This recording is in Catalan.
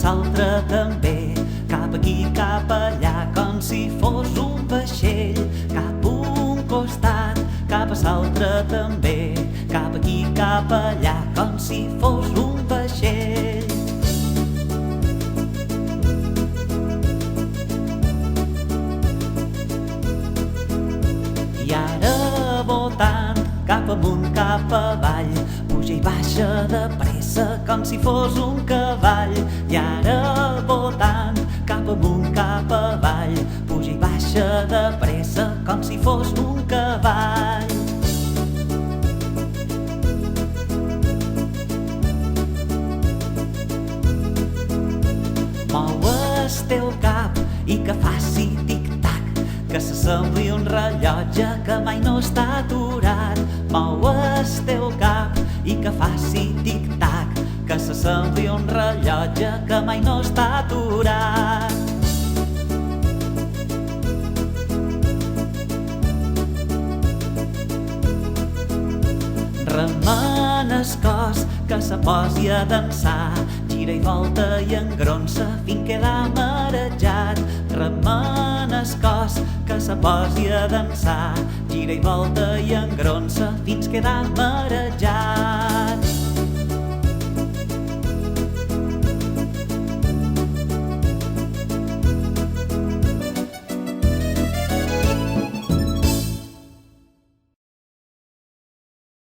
l'altre també, cap aquí, cap allà, com si fos un vaixell, cap a un costat, cap a l'altre també, cap aquí, cap allà, com si fos un vaixell. I ara votant cap amunt, cap avall, puja i baixa de pressa com si fos un cavall. I ara votant cap amunt, cap avall, puja i baixa de pressa com si fos un cavall. Mou el teu cap i que faci tic-tac, que s'assembli un rellotge que mai no està aturat. Mou el teu cap i que faci tic-tac, que s'assembli un rellotge que mai no està aturat. Remena el cos que se posi a dansar, gira i volta i engronsa fins queda marejat. Remena el cos que se posi a dansar, gira i volta i engronsa fins queda marejat.